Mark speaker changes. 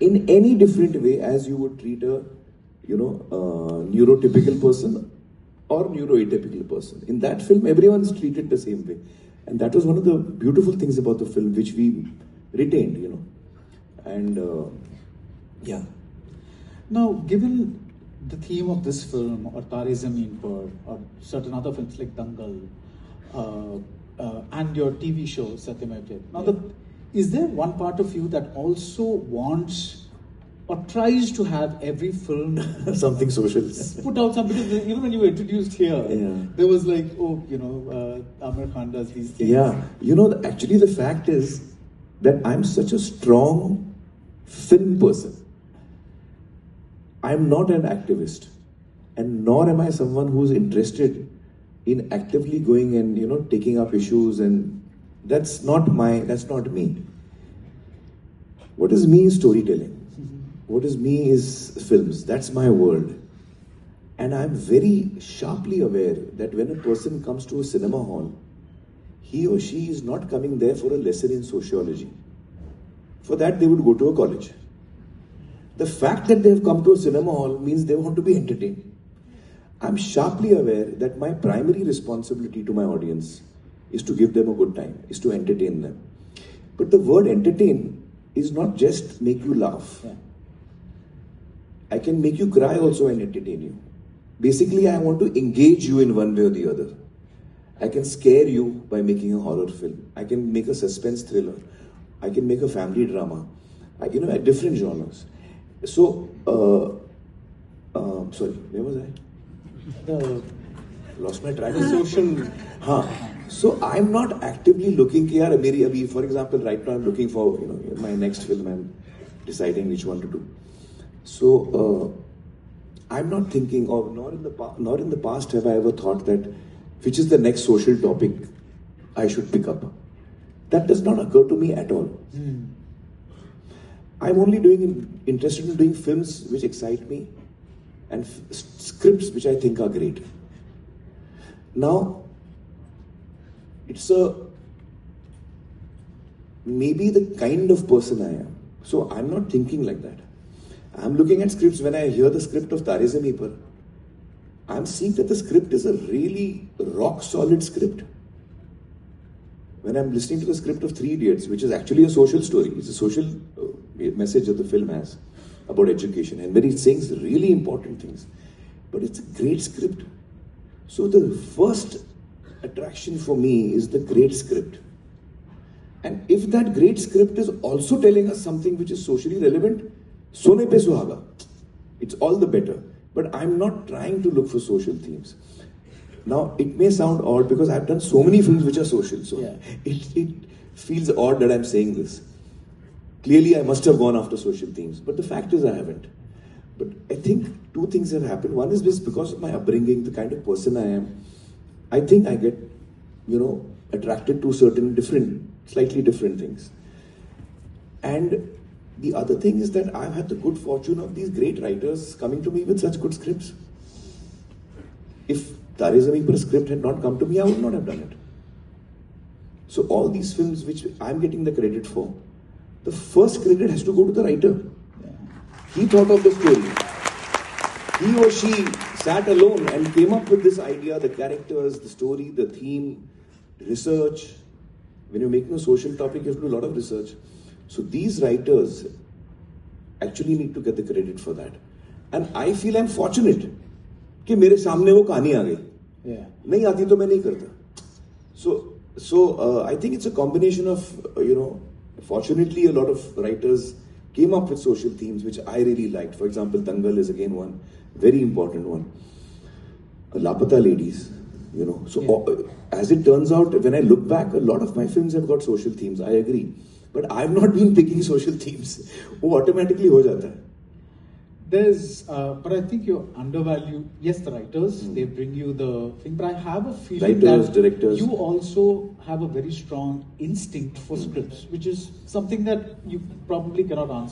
Speaker 1: in any different way as you would treat a, neurotypical person or neuroatypical person. In that film, everyone's treated the same way. And that was one of the beautiful things about the film, which we retained, And yeah.
Speaker 2: Now, given the theme of this film, or Tare Zameen Par, or certain other films like Dangal, and your TV show, Satyamay Jayate. Now, is there one part of you that also wants or tries to have every film
Speaker 1: something social,
Speaker 2: put out something? Even when you were introduced here, there was like, Amir Khan does these things.
Speaker 1: Yeah, actually the fact is that I'm such a strong film person. I'm not an activist, and nor am I someone who's interested in actively going and taking up issues, and that's not me. What is me is storytelling. What is me is films. That's my world. And I'm very sharply aware that when a person comes to a cinema hall, he or she is not coming there for a lesson in sociology. For that, they would go to a college. The fact that they have come to a cinema hall means they want to be entertained. I'm sharply aware that my primary responsibility to my audience is to give them a good time, is to entertain them. But the word entertain is not just make you laugh.
Speaker 2: Yeah.
Speaker 1: I can make you cry also and entertain you. Basically, I want to engage you in one way or the other. I can scare you by making a horror film. I can make a suspense thriller. I can make a family drama. At different genres. So, sorry, where was I? Lost my track.
Speaker 2: Social.
Speaker 1: So I'm not actively looking. For example, right now I'm looking for my next film. I'm deciding which one to do. So I'm not thinking, or nor in the past have I ever thought that which is the next social topic I should pick up. That does not occur to me at all. I'm only interested in doing films which excite me and scripts which I think are great. Now, it's maybe the kind of person I am. So I'm not thinking like that. I'm looking at scripts. When I hear the script of Tare Zameen Par, I'm seeing that the script is a really rock solid script. When I'm listening to the script of Three Idiots, which is actually a social story, it's a social message that the film has about education, and where it sings really important things. But it's a great script. So the first attraction for me is the great script. And if that great script is also telling us something which is socially relevant, Sone pe suhaga, it's all the better. But I'm not trying to look for social themes. Now, it may sound odd because I've done so many films which are social, so it feels odd that I'm saying this. Clearly, I must have gone after social themes, but the fact is I haven't. But I think two things have happened. One is this, because of my upbringing, the kind of person I am, I think I get, attracted to certain slightly different things. And the other thing is that I've had the good fortune of these great writers coming to me with such good scripts. If Tare Zameen Par script had not come to me, I would not have done it. So all these films which I'm getting the credit for, the first credit has to go to the writer. He thought of the story. He or she sat alone and came up with this idea, the characters, the story, the theme, research. When you're making a social topic, you have to do a lot of research. So these writers actually need to get the credit for that. And I feel I'm fortunate कि मेरे सामने वो कहानी आ गई. नहीं आती तो मैं नहीं करता. So I think it's a combination of, fortunately a lot of writers came up with social themes which I really liked. For example, Dangal is again one very important one. Lapata Ladies, So as it turns out, when I look back, a lot of my films have got social themes. I agree. But I've not been picking social themes. वो automatically हो जाता है.
Speaker 2: But I think you undervalue, yes, the writers, they bring you the thing, but I have a feeling
Speaker 1: directors.
Speaker 2: You also have a very strong instinct for scripts, which is something that you probably cannot answer.